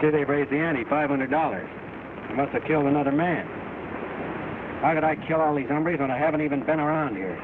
see they've raised the ante, $500. He must have killed another man. How could I kill all these hombres when I haven't even been around here?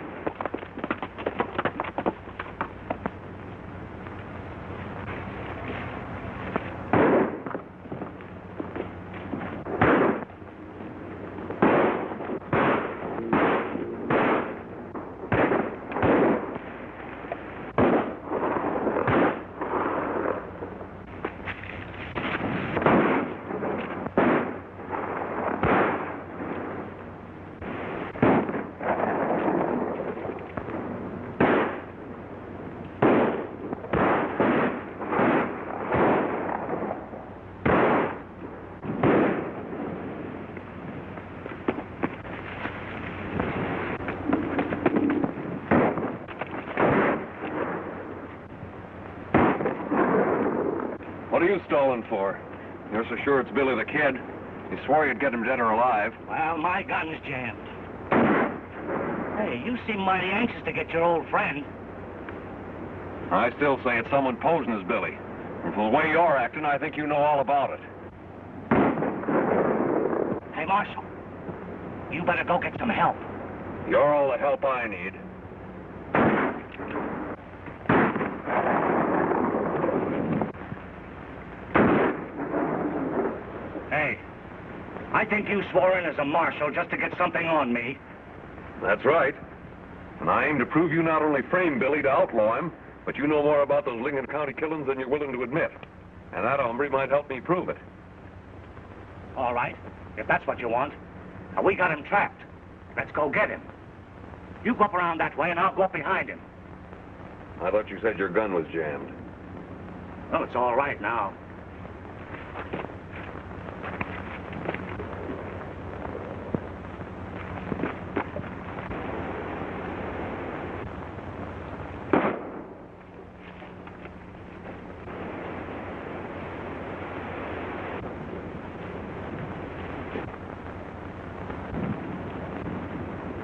What are you stalling for? You're so sure it's Billy the Kid. You swore you'd get him dead or alive. Well, my gun's jammed. Hey, you seem mighty anxious to get your old friend. I still say it's someone posing as Billy. And from the way you're acting, I think you know all about it. Hey, Marshal, you better go get some help. You're all the help I need. Hey, I think you swore in as a marshal just to get something on me. That's right. And I aim to prove you not only framed Billy to outlaw him, but you know more about those Lincoln County killings than you're willing to admit. And that hombre might help me prove it. All right, if that's what you want. Now, we got him trapped. Let's go get him. You go up around that way, and I'll go up behind him. I thought you said your gun was jammed. Well, it's all right now.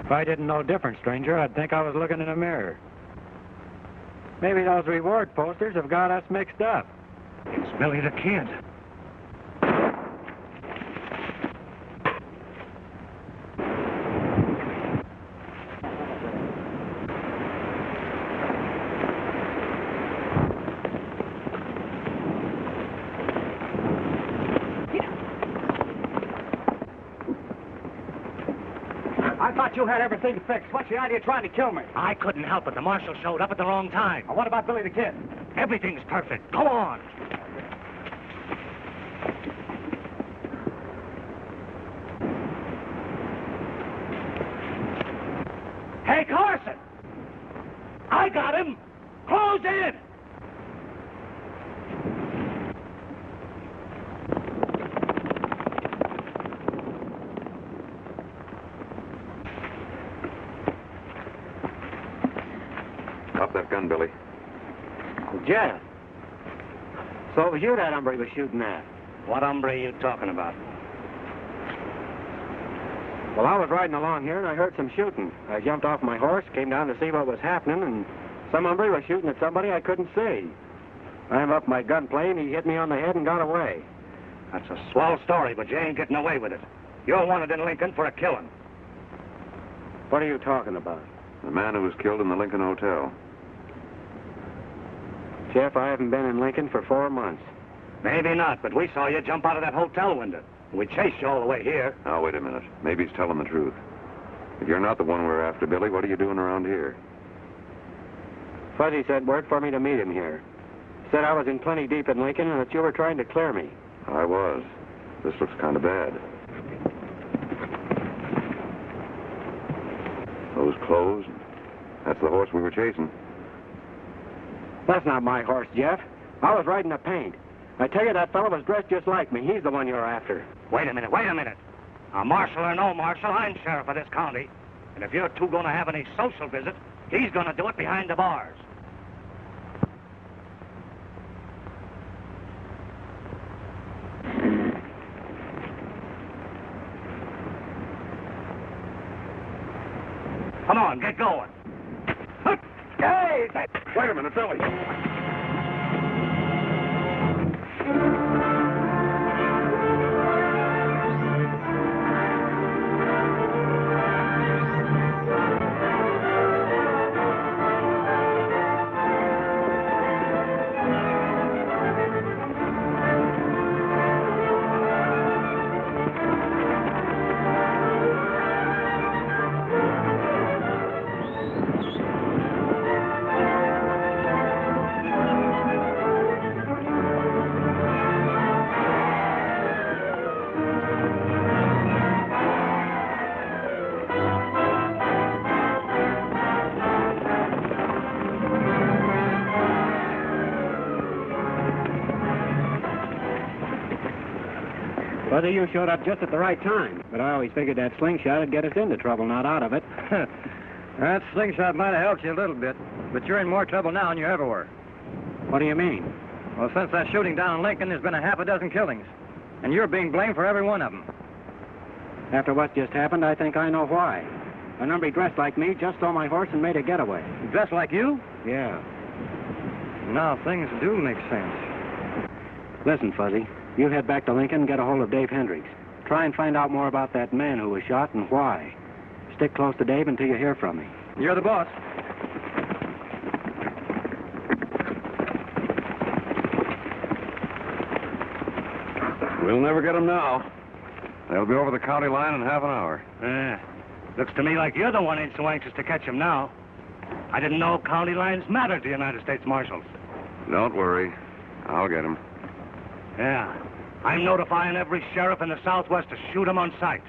If I didn't know different, stranger, I'd think I was looking in a mirror. Maybe those reward posters have got us mixed up. It's Billy the Kid. I thought you had everything fixed. What's the idea of trying to kill me? I couldn't help it. The marshal showed up at the wrong time. What about Billy the Kid? Everything's perfect. Go on. Hey, Carson! I got him! Close in! Drop that gun, Billy. Jeff. So it was you that hombre was shooting at? What hombre are you talking about? Well, I was riding along here and I heard some shooting. I jumped off my horse, came down to see what was happening, and some hombre was shooting at somebody I couldn't see. I am up my gunplay and he hit me on the head and got away. That's a swell story, but you ain't getting away with it. You're wanted in Lincoln for a killing. What are you talking about? The man who was killed in the Lincoln Hotel. Jeff, I haven't been in Lincoln for 4 months. Maybe not, but we saw you jump out of that hotel window. We chased you all the way here. Now, wait a minute. Maybe he's telling the truth. If you're not the one we're after, Billy, what are you doing around here? Fuzzy said word for me to meet him here. Said I was in plenty deep in Lincoln and that you were trying to clear me. I was. This looks kind of bad. Those clothes, that's the horse we were chasing. That's not my horse, Jeff. I was riding a paint. I tell you, that fellow was dressed just like me. He's the one you're after. Wait a minute, wait a minute. Now, marshal or no marshal, I'm sheriff of this county. And if you're two going to have any social visit, he's going to do it behind the bars. Come on, get going. Hey! Wait a minute, Billy. Whether you showed up just at the right time, but I always figured that slingshot would get us into trouble, not out of it. That slingshot might have helped you a little bit, but you're in more trouble now than you ever were. What do you mean? Well, since that shooting down in Lincoln, there's been a half a dozen killings, and you're being blamed for every one of them. After what just happened, I think I know why. A number dressed like me just stole my horse and made a getaway. Dressed like you? Yeah. Now, things do make sense. Listen, Fuzzy, you head back to Lincoln and get a hold of Dave Hendricks. Try and find out more about that man who was shot and why. Stick close to Dave until you hear from me. You're the boss. We'll never get them now. They'll be over the county line in half an hour. Looks to me like you're the one ain't so anxious to catch him now. I didn't know county lines mattered to United States Marshals. Don't worry. I'll get him. Yeah. I'm notifying every sheriff in the Southwest to shoot him on sight.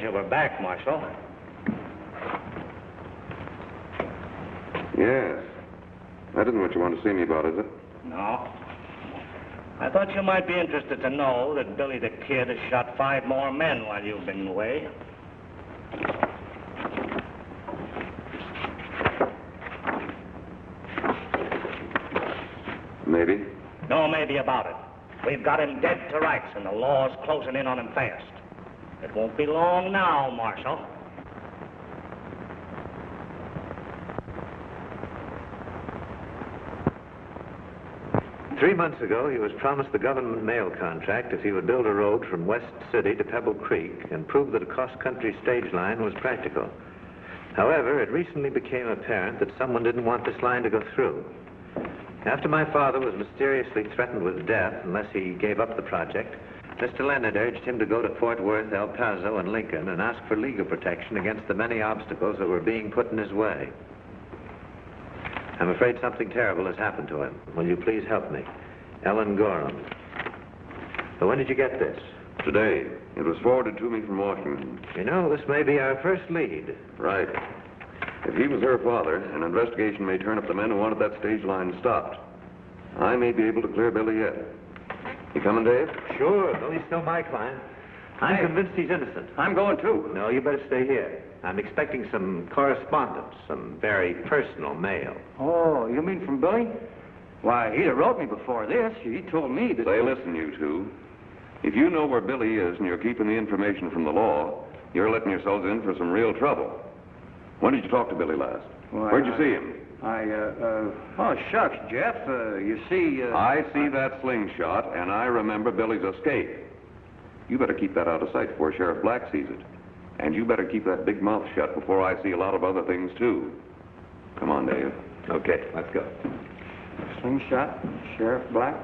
You were back, Marshal. Yes. That isn't what you want to see me about, is it? No. I thought you might be interested to know that Billy the Kid has shot 5 more men while you've been away. Maybe. No maybe about it. We've got him dead to rights, and the law's closing in on him fast. It won't be long now, Marshal. Three months ago, he was promised the government mail contract if he would build a road from West City to Pebble Creek and prove that a cross-country stage line was practical. However, it recently became apparent that someone didn't want this line to go through. After my father was mysteriously threatened with death unless he gave up the project, Mr. Leonard urged him to go to Fort Worth, El Paso, and Lincoln and ask for legal protection against the many obstacles that were being put in his way. I'm afraid something terrible has happened to him. Will you please help me? Ellen Goreham. But when did you get this? Today. It was forwarded to me from Washington. You know, this may be our first lead. Right. If he was her father, an investigation may turn up the men who wanted that stage line stopped. I may be able to clear Billy yet. You coming, Dave? Sure, though he's still my client. I'm convinced he's innocent. I'm going too. No, you better stay here. I'm expecting some correspondence, some very personal mail. Oh, you mean from Billy? Why, he'd have wrote me before this. He told me that... Say, listen, you two. If you know where Billy is and you're keeping the information from the law, you're letting yourselves in for some real trouble. When did you talk to Billy last? Well, Where'd you see him? Oh, shucks, Jeff. You see, I see that slingshot, and I remember Billy's escape. You better keep that out of sight before Sheriff Black sees it. And you better keep that big mouth shut before I see a lot of other things, too. Come on, Dave. Okay, let's go. Slingshot, Sheriff Black.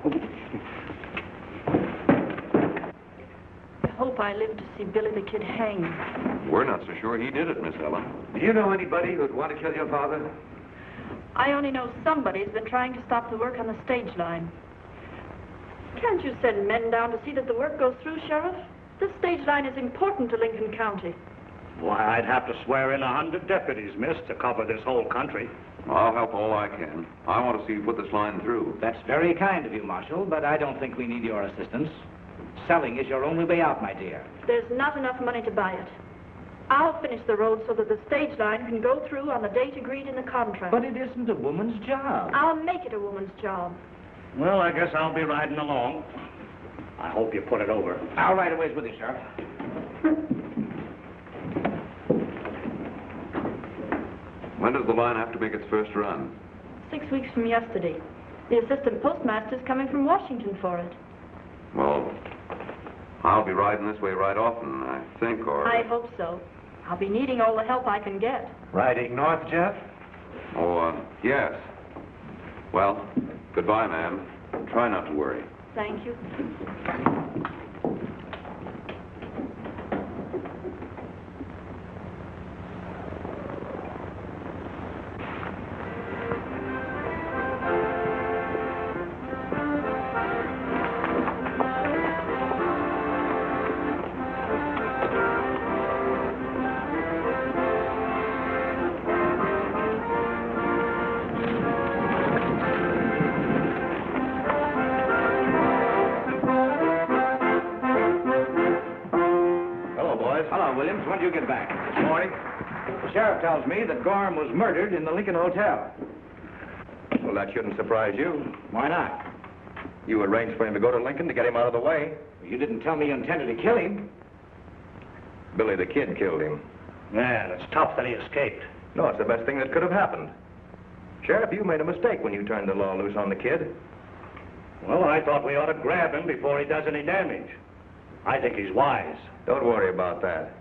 I hope I live to see Billy the Kid hanged. We're not so sure he did it, Miss Ellen. Do you know anybody who'd want to kill your father? I only know somebody's been trying to stop the work on the stage line. Can't you send men down to see that the work goes through, Sheriff? This stage line is important to Lincoln County. Why, I'd have to swear in 100 deputies, miss, to cover this whole country. I'll help all I can. I want to see you put this line through. That's very kind of you, Marshal, but I don't think we need your assistance. Selling is your only way out, my dear. There's not enough money to buy it. I'll finish the road so that the stage line can go through on the date agreed in the contract. But it isn't a woman's job. I'll make it a woman's job. Well, I guess I'll be riding along. I hope you put it over. I'll ride a ways with you, Sheriff. When does the line have to make its first run? 6 weeks from yesterday. The assistant postmaster's coming from Washington for it. Well, I'll be riding this way right often, I think, or... I hope so. I'll be needing all the help I can get. Riding north, Jeff? Oh, yes. Well, goodbye, ma'am. Try not to worry. Thank you. When did you get back? This morning. The sheriff tells me that Gorham was murdered in the Lincoln Hotel. Well, that shouldn't surprise you. Why not? You arranged for him to go to Lincoln to get him out of the way. You didn't tell me you intended to kill him. Billy the Kid killed him. Yeah, it's tough that he escaped. No, it's the best thing that could have happened. Sheriff, you made a mistake when you turned the law loose on the kid. Well, I thought we ought to grab him before he does any damage. I think he's wise. Don't worry about that.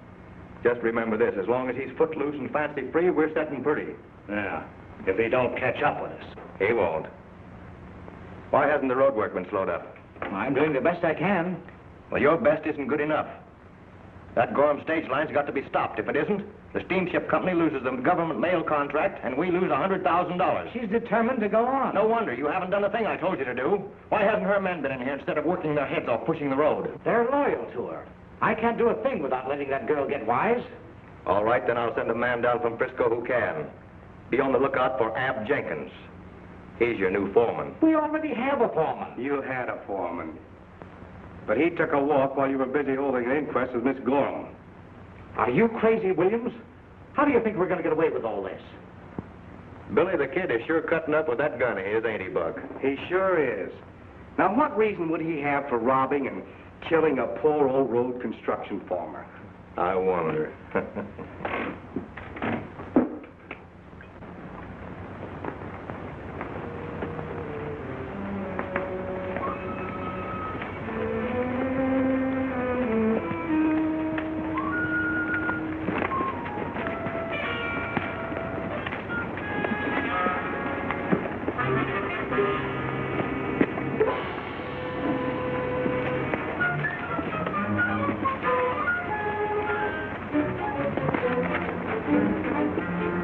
Just remember this, as long as he's footloose and fancy-free, we're setting pretty. Yeah, if he don't catch up with us. He won't. Why hasn't the road work been slowed up? I'm doing the best I can. Well, your best isn't good enough. That Gorham stage line's got to be stopped. If it isn't, the steamship company loses the government mail contract, and we lose $100,000. She's determined to go on. No wonder. You haven't done the thing I told you to do. Why hasn't her men been in here instead of working their heads off pushing the road? They're loyal to her. I can't do a thing without letting that girl get wise. All right, then I'll send a man down from Frisco who can. Be on the lookout for Ab Jenkins. He's your new foreman. We already have a foreman. You had a foreman. But he took a walk while you were busy holding an inquest with Miss Gorham. Are you crazy, Williams? How do you think we're going to get away with all this? Billy the Kid is sure cutting up with that gun of his, ain't he, Buck? He sure is. Now, what reason would he have for robbing and killing a poor old road construction farmer? I wonder.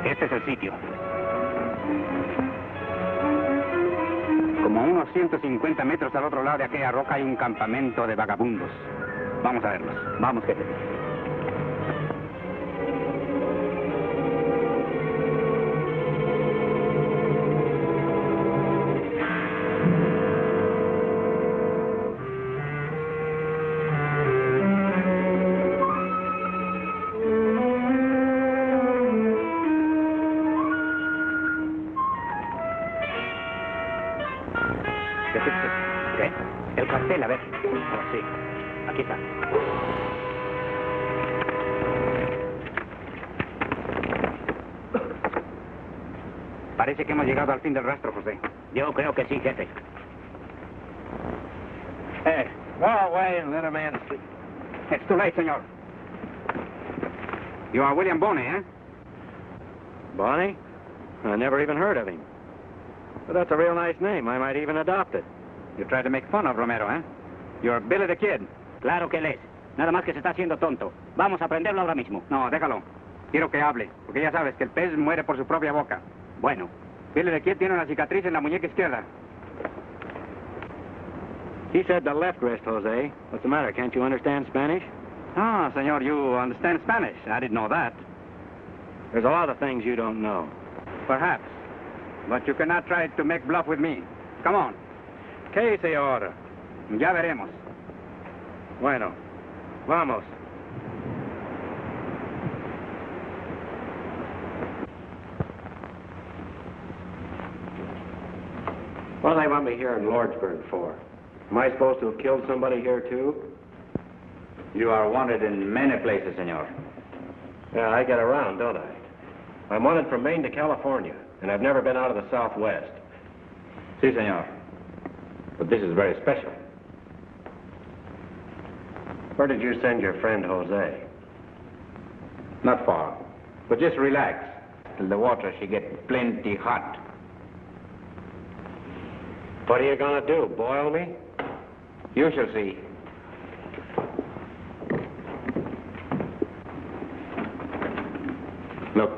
Este es el sitio. Como a unos 150 metros al otro lado de aquella roca hay un campamento de vagabundos. Vamos a verlos. Vamos, jefe. El cartel, a ver. Oh, sí. Aquí está. Parece que hemos llegado al fin del rastro, José. Yo creo que sí, jefe. Go away and let a man sleep. It's too late, senor. You are William Bonney, eh? Bonnie? I never even heard of him. But that's a real nice name. I might even adopt it. You tried to make fun of Romero, eh? You're Billy the Kid. Claro que él es. Nada más que se está haciendo tonto. Vamos a prenderlo ahora mismo. No, déjalo. Quiero que hable, porque ya sabes que el pez muere por su propia boca. Bueno. Billy the Kid tiene una cicatriz en la muñeca izquierda. He said the left wrist, Jose. What's the matter? Can't you understand Spanish? Ah, senor, you understand Spanish. I didn't know that. There's a lot of things you don't know. Perhaps. but you cannot try to make bluff with me. Come on. ¿Qué hice ahora? Ya veremos. Bueno, vamos. What do they want me here in Lordsburg for? Am I supposed to have killed somebody here, too? You are wanted in many places, senor. Yeah, I get around, don't I? I'm wanted from Maine to California, and I've never been out of the Southwest. Si, senor. But this is very special. Where did you send your friend Jose? Not far. But just relax. Till the water she get plenty hot. What are you gonna do, boil me? You shall see. Look.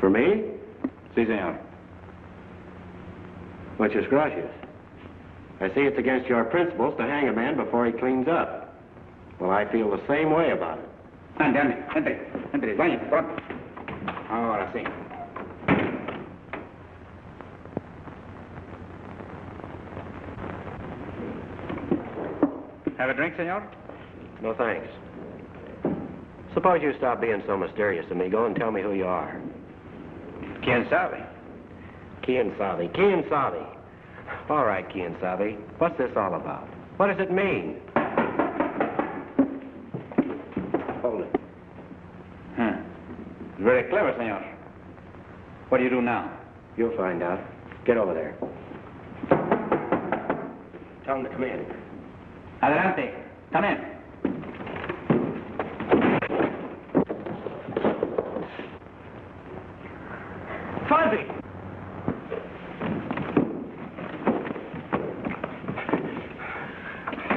For me? Si, senor. Muchas gracias. I see it's against your principles to hang a man before he cleans up. Well, I feel the same way about it. Ande, entre, vaya, pronto. Ahora sí. Have a drink, senor? No, thanks. Suppose you stop being so mysterious, amigo, and tell me who you are. ¿Quién sabe? Quien sabe. All right, Quien sabe. What's this all about? What does it mean? Hold it. Very clever, senor. What do you do now? You'll find out. Get over there. Tell him to come in. Adelante. Come in. Fuzzy!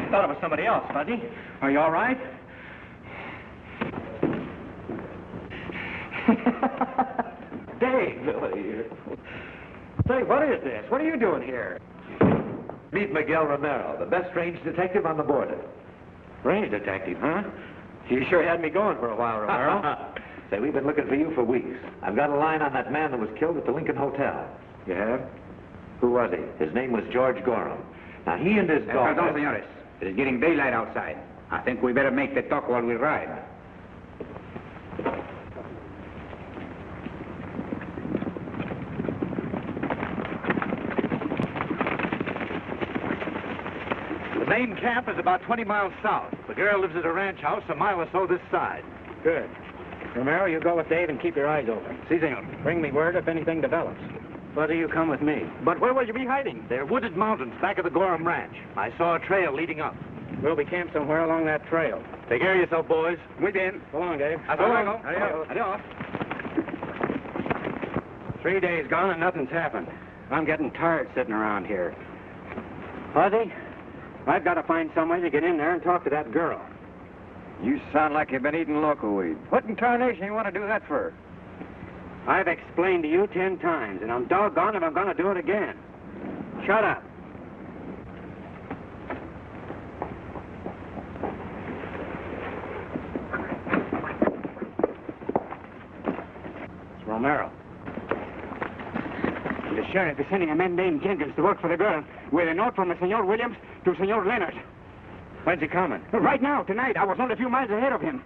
Thought it was somebody else, Fuzzy. Are you all right? Dave, say, what is this? What are you doing here? Meet Miguel Romero, the best range detective on the border. Range detective, huh? You sure had me going for a while, Romero. Say, we've been looking for you for weeks. I've got a line on that man that was killed at the Lincoln Hotel. You have? Who was he? His name was George Gorham. Now, he and his daughter... Pardon, senores. It is getting daylight outside. I think we better make the talk while we ride. The main camp is about 20 miles south. The girl lives at a ranch house a mile or so this side. Good. Romero, you go with Dave and keep your eyes open. Si, senor. Bring me word if anything develops. Why do you come with me? But where will you be hiding? They're wooded mountains back of the Gorham Ranch. I saw a trail leading up. We'll be camped somewhere along that trail. Take care of yourself, boys. Muy bien. So long, Dave. Hasta luego. Adios. Adios. 3 days gone and nothing's happened. I'm getting tired sitting around here. Fuzzy, I've got to find some way to get in there and talk to that girl. You sound like you've been eating local weed. What in tarnation you want to do that for? I've explained to you 10 times, and I'm doggone if I'm going to do it again. Shut up. It's Romero. The sheriff is sending a man named Jenkins to work for the girl with a note from the Senor Williams to Senor Leonard. When's he coming? Right now, tonight. I was only a few miles ahead of him.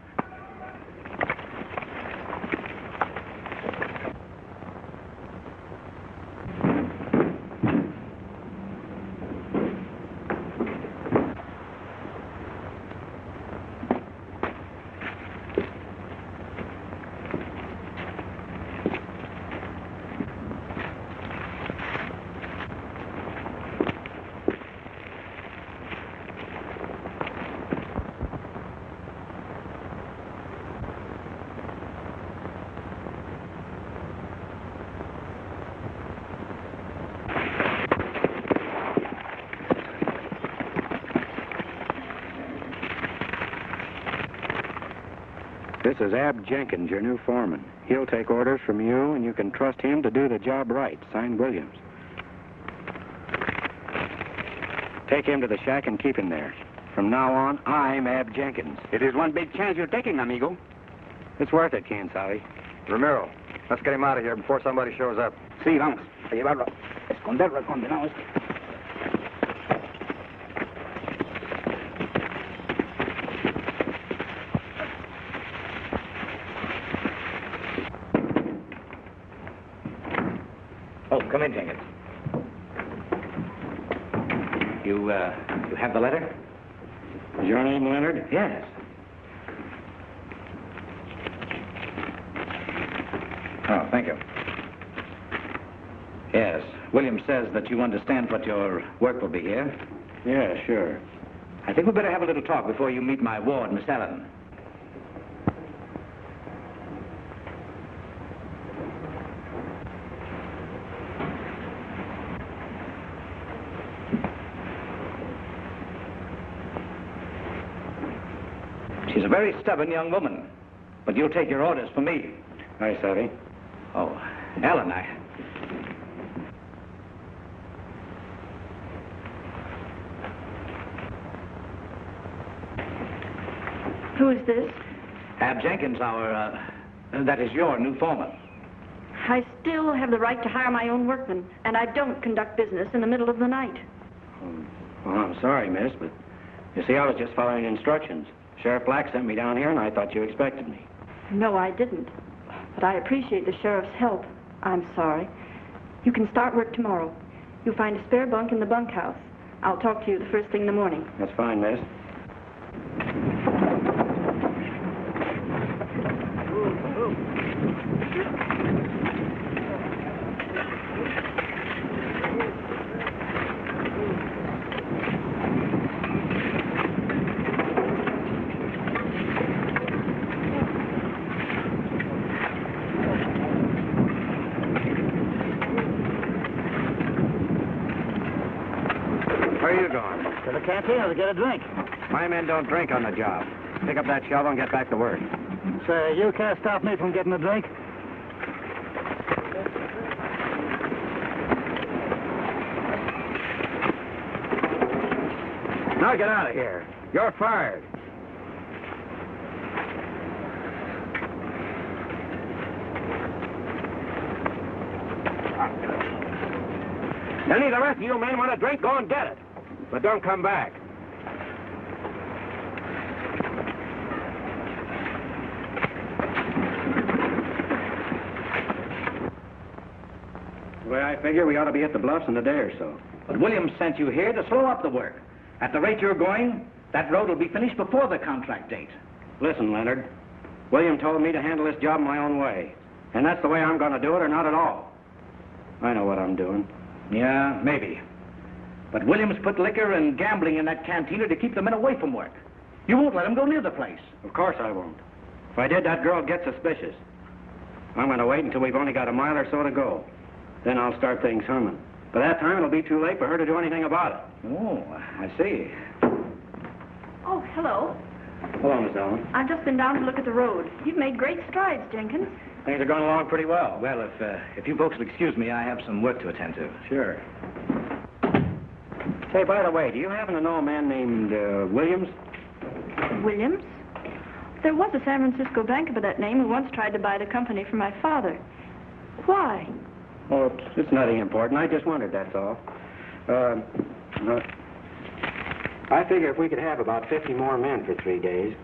This is Ab Jenkins, your new foreman. He'll take orders from you, and you can trust him to do the job right. Signed, Williams. Take him to the shack and keep him there. From now on, I'm Ab Jenkins. It is one big chance you're taking, amigo. It's worth it, Quien Sabe. Romero, let's get him out of here before somebody shows up. Sí, vamos. A llevarlo. Esconderlo al condenado este. Oh, come in, Jenkins. You have the letter? Is your name Leonard? Yes. Oh, thank you. Yes. William says that you understand what your work will be here. Yeah, sure. I think we'd better have a little talk before you meet my ward, Miss Ellen. She's a very stubborn young woman, but you'll take your orders for me. Hi, Savvy. Oh, Ellen, Who is this? Ab Jenkins, that is your new foreman. I still have the right to hire my own workmen, and I don't conduct business in the middle of the night. Well, I'm sorry, miss, but you see, I was just following instructions. Sheriff Black sent me down here, and I thought you expected me. No, I didn't. But I appreciate the sheriff's help. I'm sorry. You can start work tomorrow. You'll find a spare bunk in the bunkhouse. I'll talk to you the first thing in the morning. That's fine, miss. Canteen to get a drink. My men don't drink on the job. Pick up that shovel and get back to work. Say, you can't stop me from getting a drink? Now get out of here. You're fired. Any of the rest of you men want a drink, go and get it. But don't come back. The way I figure, we ought to be at the Bluffs in a day or so. But Williams sent you here to slow up the work. At the rate you're going, that road will be finished before the contract date. Listen, Leonard. William told me to handle this job my own way. And that's the way I'm going to do it, or not at all. I know what I'm doing. Yeah, maybe. But Williams put liquor and gambling in that cantina to keep the men away from work. You won't let them go near the place. Of course I won't. If I did, that girl would get suspicious. I'm going to wait until we've only got a mile or so to go. Then I'll start things humming. By that time, it'll be too late for her to do anything about it. Oh, I see. Oh, hello. Hello, Miss Ellen. I've just been down to look at the road. You've made great strides, Jenkins. Things are going along pretty well. Well, if you folks will excuse me, I have some work to attend to. Sure. Say, by the way, do you happen to know a man named Williams? Williams? There was a San Francisco banker by that name who once tried to buy the company from my father. Why? Oh, it's nothing important. I just wondered, that's all. I figure if we could have about 50 more men for 3 days.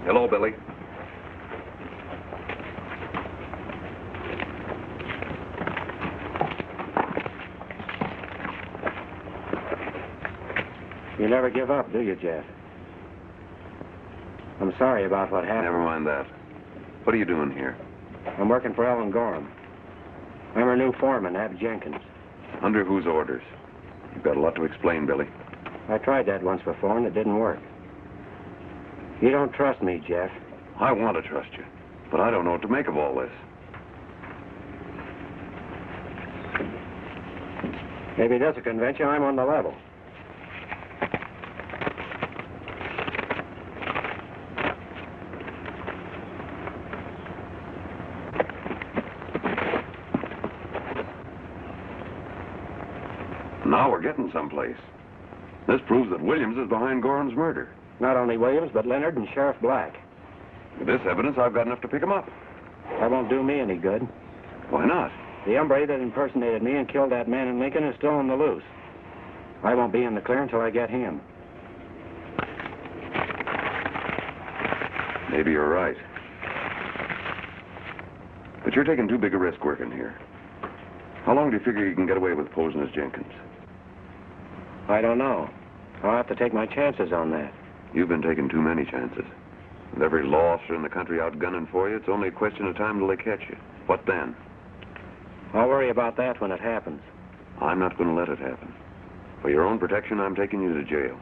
Hello, Billy. You never give up, do you, Jeff? I'm sorry about what happened. Never mind that. What are you doing here? I'm working for Ellen Goreham. I'm her new foreman, Ab Jenkins. Under whose orders? You've got a lot to explain, Billy. I tried that once before, and it didn't work. You don't trust me, Jeff. I want to trust you, but I don't know what to make of all this. Maybe there's a convention I'm on the level. Now we're getting someplace. This proves that Williams is behind Gorham's murder. Not only Williams, but Leonard and Sheriff Black. With this evidence, I've got enough to pick him up. That won't do me any good. Why not? The hombre that impersonated me and killed that man in Lincoln is still on the loose. I won't be in the clear until I get him. Maybe you're right. But you're taking too big a risk working here. How long do you figure you can get away with posing as Jenkins? I don't know. I'll have to take my chances on that. You've been taking too many chances. With every law officer in the country out gunning for you, it's only a question of time till they catch you. What then? I'll worry about that when it happens. I'm not going to let it happen. For your own protection, I'm taking you to jail.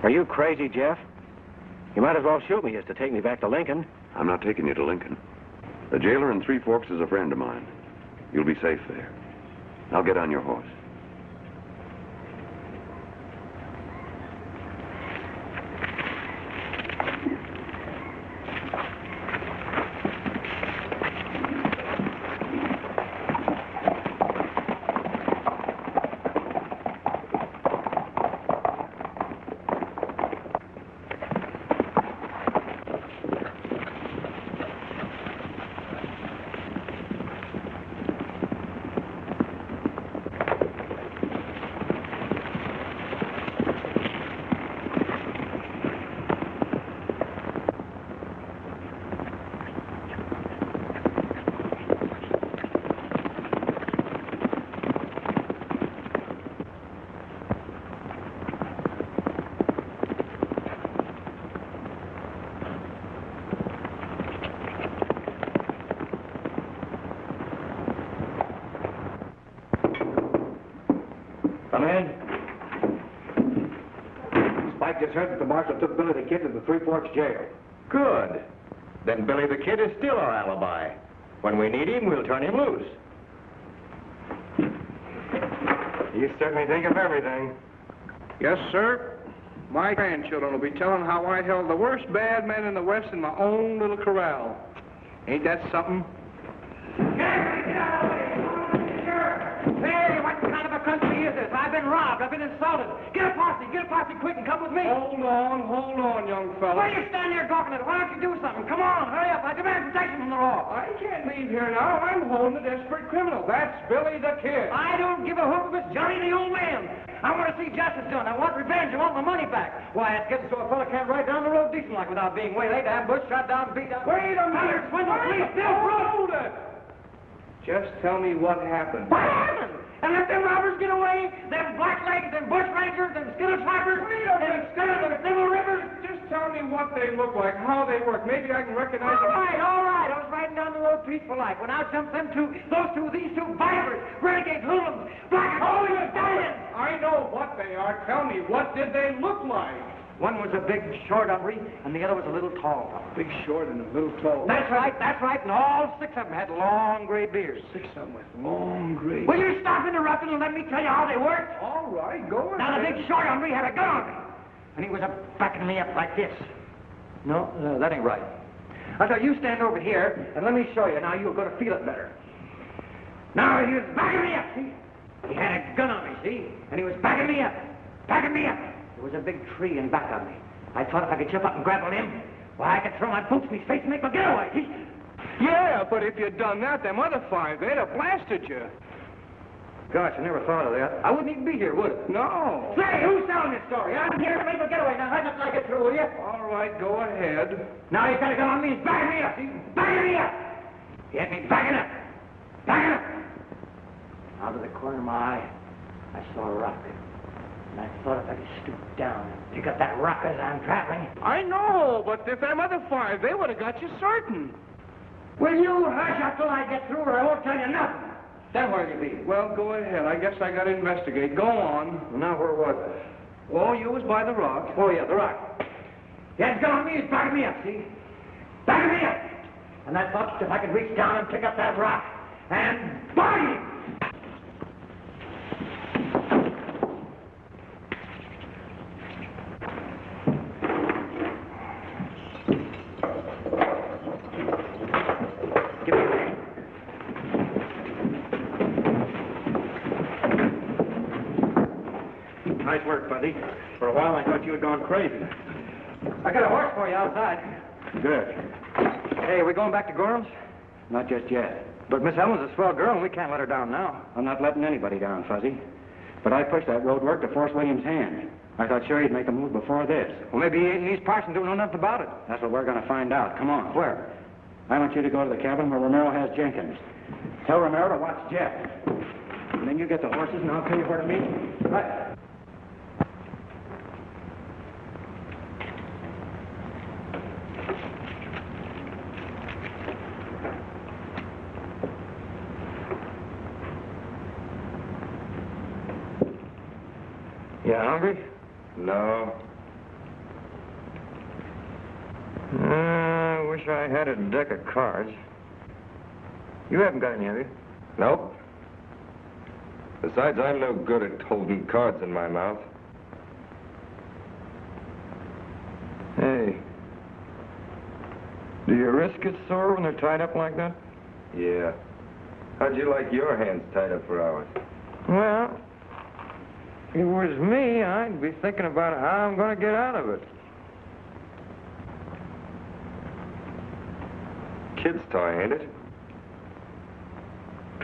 Are you crazy, Jeff? You might as well shoot me as to take me back to Lincoln. I'm not taking you to Lincoln. The jailer in Three Forks is a friend of mine. You'll be safe there. Now get on your horse. Come in. Spike just heard that the marshal took Billy the Kid to the Three Forks jail. Good. Then Billy the Kid is still our alibi. When we need him, we'll turn him loose. You certainly think of everything. Yes, sir. My grandchildren will be telling how I held the worst bad man in the West in my own little corral. Ain't that something? Hey, what kind of a country is this? I've been robbed. I've been insulted. Get a posse quick and come with me. Hold on, young fella. Why you stand there gawking at it? Why don't you do something? Come on, hurry up. I demand protection from the law. I can't leave here now. I'm holding a desperate criminal. That's Billy the Kid. I don't give a hoot if it's Johnny the old man. I want to see justice done. I want revenge. I want my money back. Why, it gets so a fella can't ride down the road decent like without being waylaid, to have bush shot down, beat down. Wait a minute. Please, Hold it. Just tell me what happened. What happened? And let them robbers get away? Them blacklegs, them bush rangers, them skittle trappers, them skittles, them civil rivers? Just tell me what they look like, how they work. Maybe I can recognize them. All right. I was riding down the road peaceful like. When out jumped them two, these two vipers, renegade hoodlums, black stallions. I know what they are. Tell me, what did they look like? One was a big, short hombre, and the other was a little tall fella. Big, short, and a little tall. That's right. And all six of them had long gray beards. Six of them with long gray Will you stop interrupting and let me tell you how they worked? All right, go ahead. Now, the big, short hombre had a gun on me, and he was backing me up like this. No, that ain't right. I thought you stand over here, and let me show you. Now, you're going to feel it better. Now, he was backing me up, see? He had a gun on me, see? And he was backing me up. There was a big tree in back of me. I thought if I could jump up and grab on him, why, I could throw my boots in his face and make my getaway, see? Yeah, but if you'd done that, them other five, they'd have blasted you. Gosh, I never thought of that. I wouldn't even be here, would it? No. Say, who's telling this story? I'm here to make my getaway. Now, hurry up like it through, will you? All right, go ahead. Now he's got a gun on me. He's backing me up. He's backing me up. He had me backing up. Out of the corner of my eye, I saw a rock. And I thought if I could stoop down and pick up that rock as I'm traveling. I know, but if them other five, they would have got you certain. Will you hush up till I get through, or I won't tell you nothing? Then where'll you be? Well, go ahead. I guess I got to investigate. Go on. Now, where was I? Oh, you was by the rock. Oh, yeah, the rock. Head's got on me, he's backing me up, see? Backing me up! And I thought if I could reach down and pick up that rock and body him! Give me a hand. Nice work, buddy. For a while I thought you had gone crazy. I got a horse for you outside. Good. Hey, are we going back to Gorham's? Not just yet. But Miss Ellen's a swell girl, and we can't let her down now. I'm not letting anybody down, Fuzzy. But I pushed that road work to force William's hand. I thought sure he'd make a move before this. Well, maybe he ain't in East Parsons doing nothing about it. That's what we're going to find out. Come on. Where? I want you to go to the cabin where Romero has Jenkins. Tell Romero to watch Jeff. And then you get the horses, and I'll tell you where to meet him. Right. You hungry? No. I wish I had a deck of cards. You haven't got any, have you? Nope. Besides, I'm no good at holding cards in my mouth. Hey. Do your wrists get sore when they're tied up like that? Yeah. How'd you like your hands tied up for hours? Well, if it was me, I'd be thinking about how I'm going to get out of it. Kid's toy, ain't it?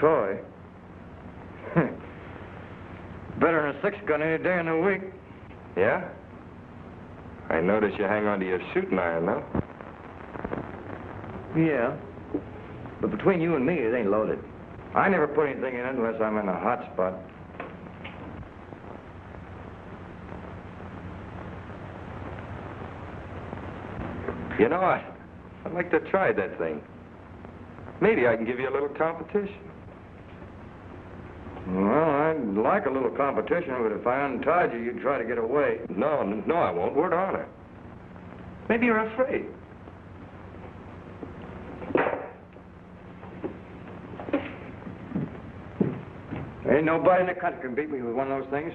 Toy? Better than a six-gun any day in the week. Yeah? I notice you hang on to your shooting iron, though. Yeah. But between you and me, it ain't loaded. I never put anything in it unless I'm in a hot spot. You know, I'd like to try that thing. Maybe I can give you a little competition. Well, I'd like a little competition, but if I untied you, you'd try to get away. No, I won't. Word on honor. Maybe you're afraid. Ain't nobody in the country can beat me with one of those things.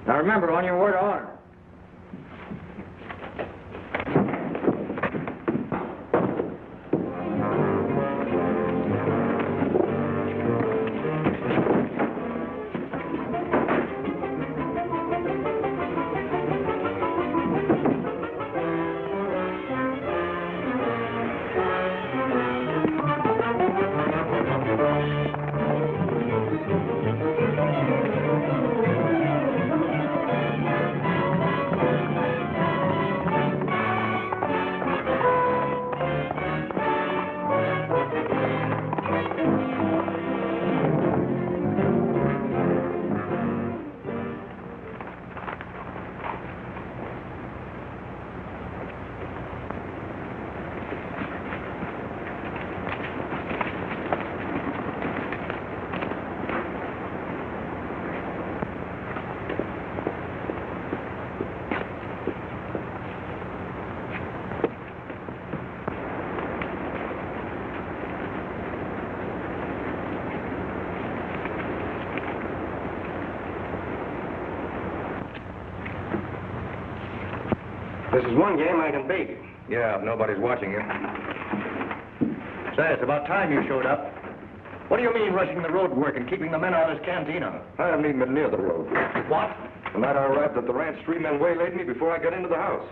Now remember, on your word of honor. This is one game I can beat. Yeah, if nobody's watching you. Say, it's about time you showed up. What do you mean rushing the road work and keeping the men out of this cantina? I haven't even been near the road. What? The night I arrived at the ranch, 3 men waylaid me before I got into the house.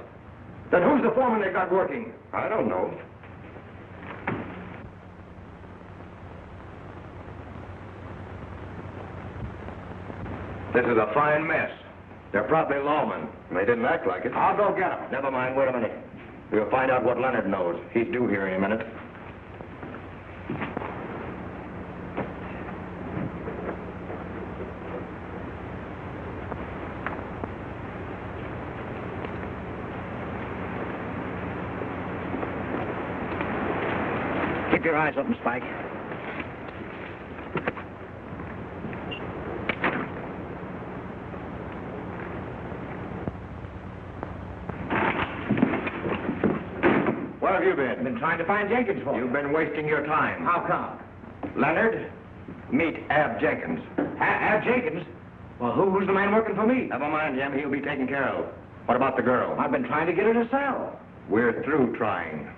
Then who's the foreman they got working? I don't know. This is a fine mess. They're probably lawmen. They didn't act like it. I'll go get them. Never mind, wait a minute. We'll find out what Leonard knows. He's due here in a minute. Keep your eyes open, Spike. Where have you been? Been trying to find Jenkins for you. You've been wasting your time. How come? Leonard, meet Ab Jenkins. Ab Jenkins? Well, who's the man working for me? Never mind, Jim. He'll be taken care of. What about the girl? I've been trying to get her to sell. We're through trying.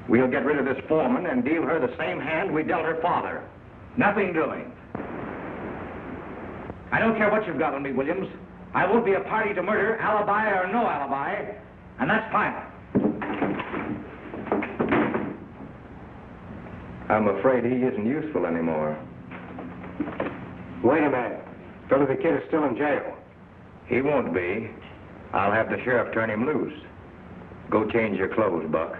We'll get rid of this foreman and deal her the same hand we dealt her father. Nothing doing. I don't care what you've got on me, Williams. I won't be a party to murder, alibi or no alibi, and that's final. I'm afraid he isn't useful anymore. Wait a minute. Billy the Kid is still in jail. He won't be. I'll have the sheriff turn him loose. Go change your clothes, Buck.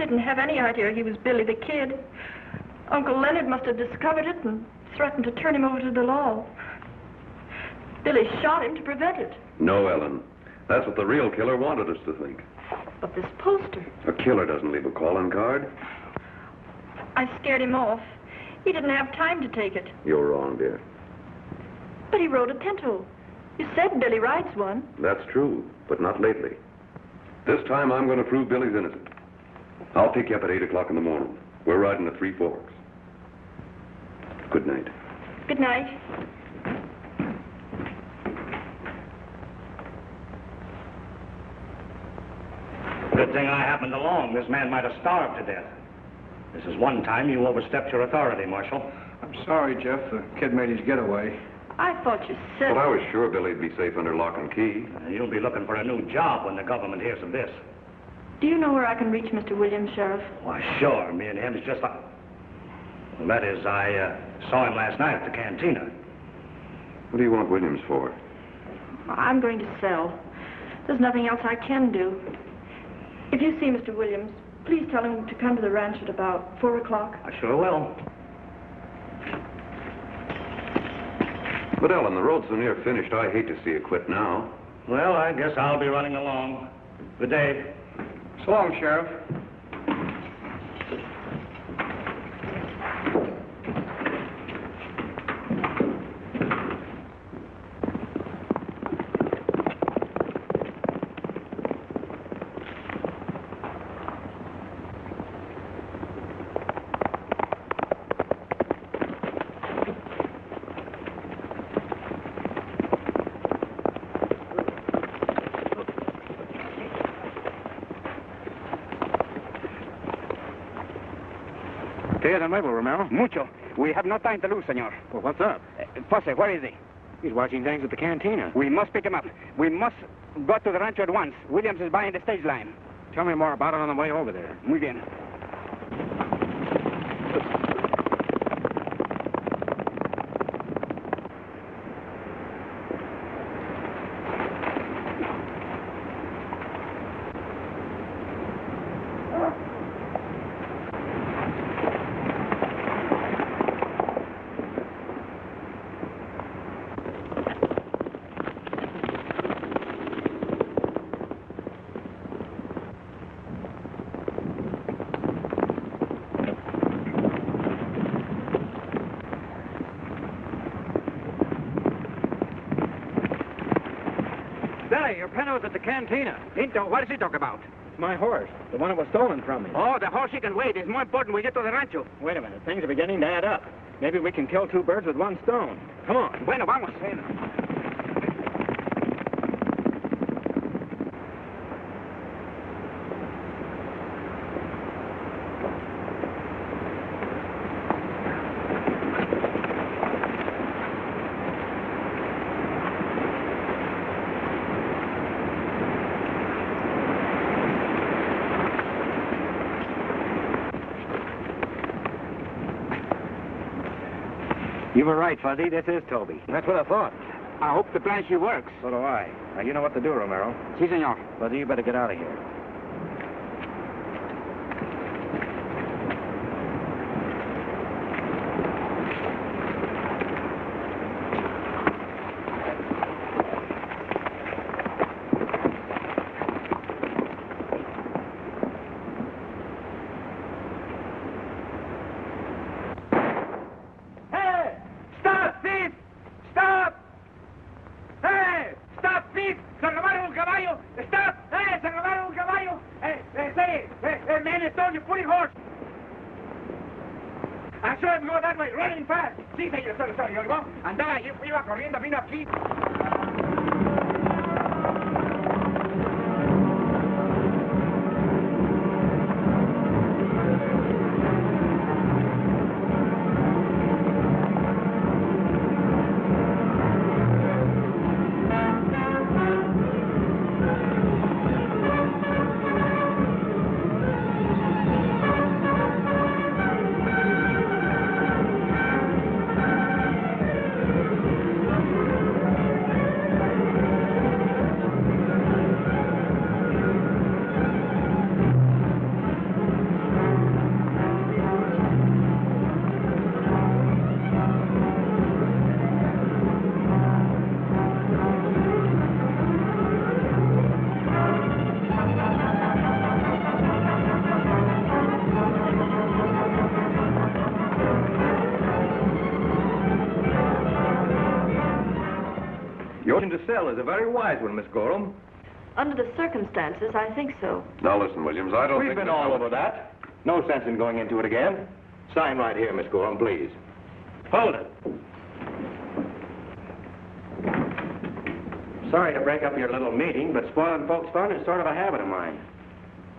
didn't have any idea he was Billy the Kid. Uncle Leonard must have discovered it and threatened to turn him over to the law. Billy shot him to prevent it. No, Ellen. That's what the real killer wanted us to think. But this poster... A killer doesn't leave a calling card. I scared him off. He didn't have time to take it. You're wrong, dear. But he rode a pinto. You said Billy rides one. That's true, but not lately. This time I'm going to prove Billy's innocent. I'll pick you up at 8 o'clock in the morning. We're riding to Three Forks. Good night. Good night. Good thing I happened along. This man might have starved to death. This is one time you overstepped your authority, Marshal. I'm sorry, Jeff. The kid made his getaway. I thought you said... But I was sure Billy'd be safe under lock and key. You'll be looking for a new job when the government hears of this. Do you know where I can reach Mr. Williams, Sheriff? Why, sure. Me and him is just like... Well, that is, I saw him last night at the cantina. What do you want Williams for? I'm going to sell. There's nothing else I can do. If you see Mr. Williams, please tell him to come to the ranch at about 4 o'clock. I sure will. But, Ellen, the road's so near finished, I hate to see you quit now. Well, I guess I'll be running along. Good day. So long, Sheriff. Romero? Mucho. We have no time to lose, senor. Well, what's up? Posse, where is he? He's watching things at the cantina. We must pick him up. We must go to the rancho at once. Williams is buying the stage line. Tell me more about it on the way over there. Muy bien. At the cantina. Pinto, what does he talk about? It's my horse, the one that was stolen from me. Oh, the horse he can wait. It's more important we get to the rancho. Wait a minute. Things are beginning to add up. Maybe we can kill two birds with one stone. Come on. Bueno, vamos. You were right, Fuzzy. This is Toby. That's what I thought. I hope the plan she works. So do I. Now, you know what to do, Romero. Si, senor. Fuzzy, you better get out of here. To sell is a very wise one, Miss Gorham. Under the circumstances, I think so. Now listen, Williams, I don't We've think... been all over that. No sense in going into it again. Sign right here, Miss Gorham, please. Hold it. Sorry to break up your little meeting, but spoiling folks' fun is sort of a habit of mine.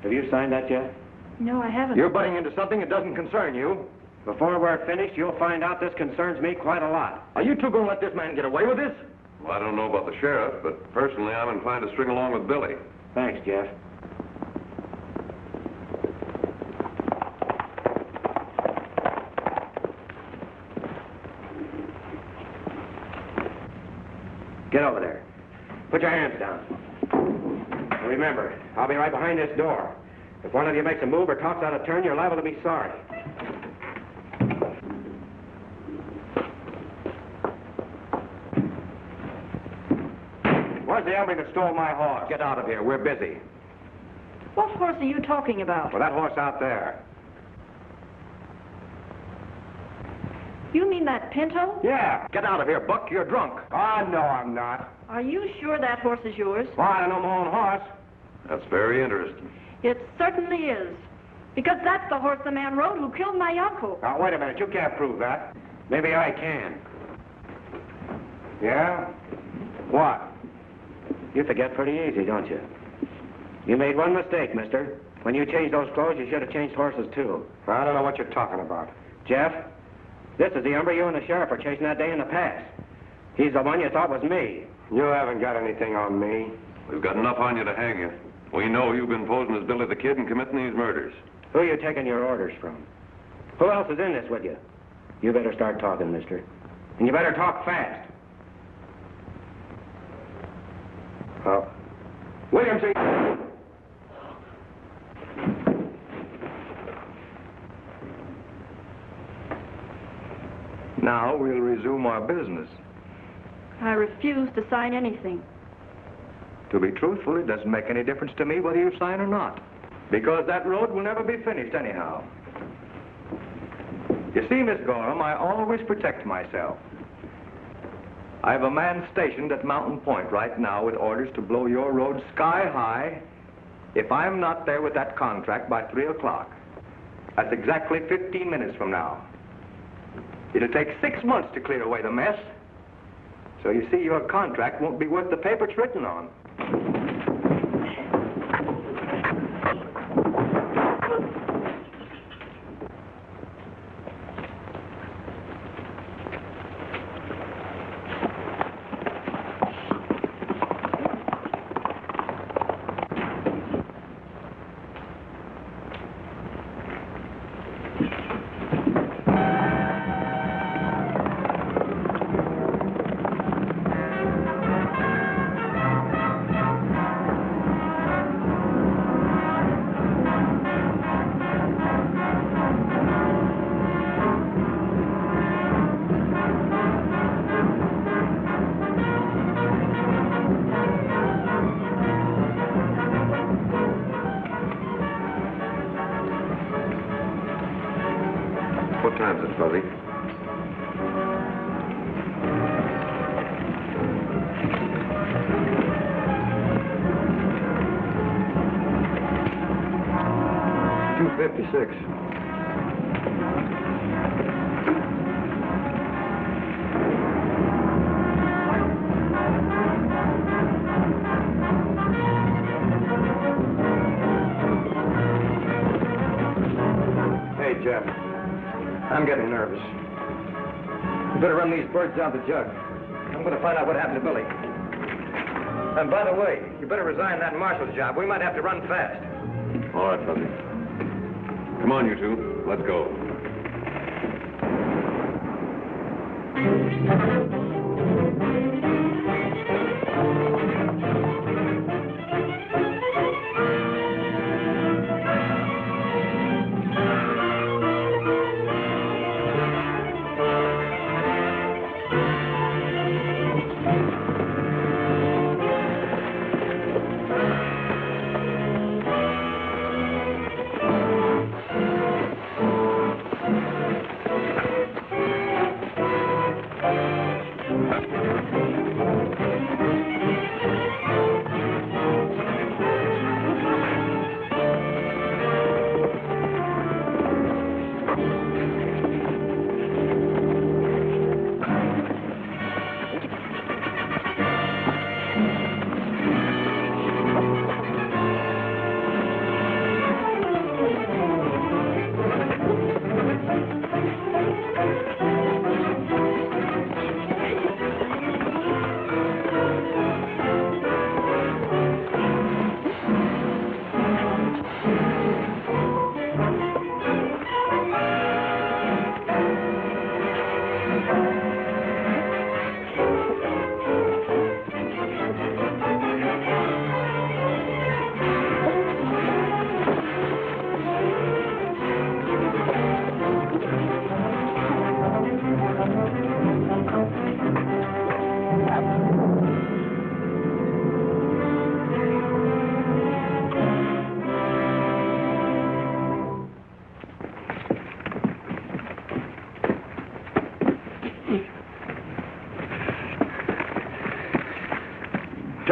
Have you signed that yet? No, I haven't. You're butting into something that doesn't concern you. Before we're finished, you'll find out this concerns me quite a lot. Are you two going to let this man get away with this? Well, I don't know about the sheriff, but personally, I'm inclined to string along with Billy. Thanks, Jeff. Get over there. Put your hands down. And remember, I'll be right behind this door. If one of you makes a move or talks out of turn, you're liable to be sorry. Where's the hombre that stole my horse? Get out of here. We're busy. What horse are you talking about? Well, that horse out there. You mean that Pinto? Yeah. Get out of here, Buck. You're drunk. Oh, no, I'm not. Are you sure that horse is yours? Well, I don't know my own horse. That's very interesting. It certainly is. Because that's the horse the man rode who killed my uncle. Now, wait a minute. You can't prove that. Maybe I can. Yeah? What? You forget pretty easy, don't you? You made one mistake, mister. When you changed those clothes, you should have changed horses, too. I don't know what you're talking about. Jeff, this is the hombre you and the sheriff were chasing that day in the pass. He's the one you thought was me. You haven't got anything on me. We've got enough on you to hang you. We know you've been posing as Billy the Kid and committing these murders. Who are you taking your orders from? Who else is in this with you? You better start talking, mister. And you better talk fast. Oh. Williams, Now we'll resume our business. I refuse to sign anything. To be truthful, it doesn't make any difference to me whether you sign or not. Because that road will never be finished anyhow. You see, Miss Gorham, I always protect myself. I have a man stationed at Mountain Point right now with orders to blow your road sky high if I'm not there with that contract by 3 o'clock. That's exactly 15 minutes from now. It'll take 6 months to clear away the mess. So you see, your contract won't be worth the paper it's written on. What time is it, Fuzzy? $2.56. Hey, Jeff. I'm getting nervous. You better run these birds down the jug. I'm going to find out what happened to Billy. And by the way, you better resign that marshal's job. We might have to run fast. All right, Fuzzy. Come on, you two. Let's go.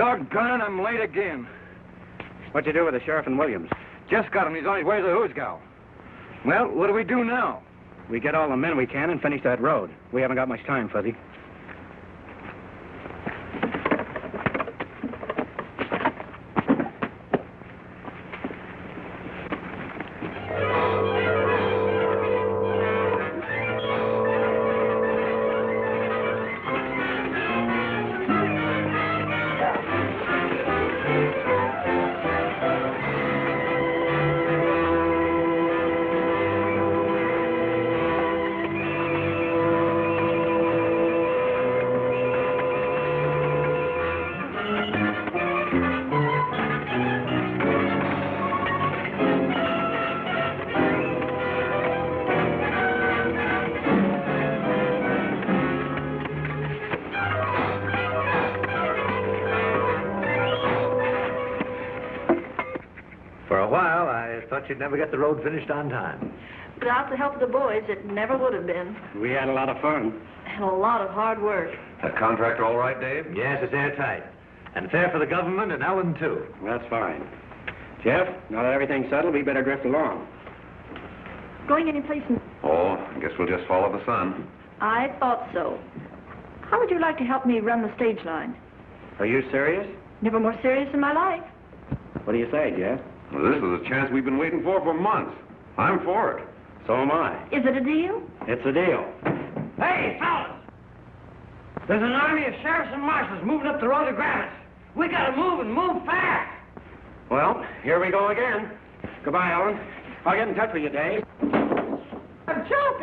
Doggone it, I'm late again. What'd you do with the sheriff and Williams? Just got him. He's on his way to the Hoosgow. Well, what do we do now? We get all the men we can and finish that road. We haven't got much time, Fuzzy. You'd never get the road finished on time. Without the help of the boys, it never would have been. We had a lot of fun. And a lot of hard work. That contract all right, Dave? Yes, it's airtight. And fair for the government and Ellen, too. That's fine. Jeff, now that everything's settled, we better drift along. Going any place in... Oh, I guess we'll just follow the sun. I thought so. How would you like to help me run the stage line? Are you serious? Never more serious in my life. What do you say, Jeff? Well, this is a chance we've been waiting for months. I'm for it. So am I. Is it a deal? It's a deal. Hey, fellas! There's an army of sheriffs and marshals moving up the road to grab us. We gotta move and move fast. Well, here we go again. Goodbye, Ellen. I'll get in touch with you, Dave. I'm choked,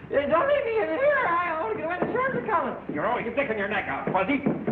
don't leave me in here. I want to get away. The sheriffs are coming. You're always sticking your neck out, Fuzzy.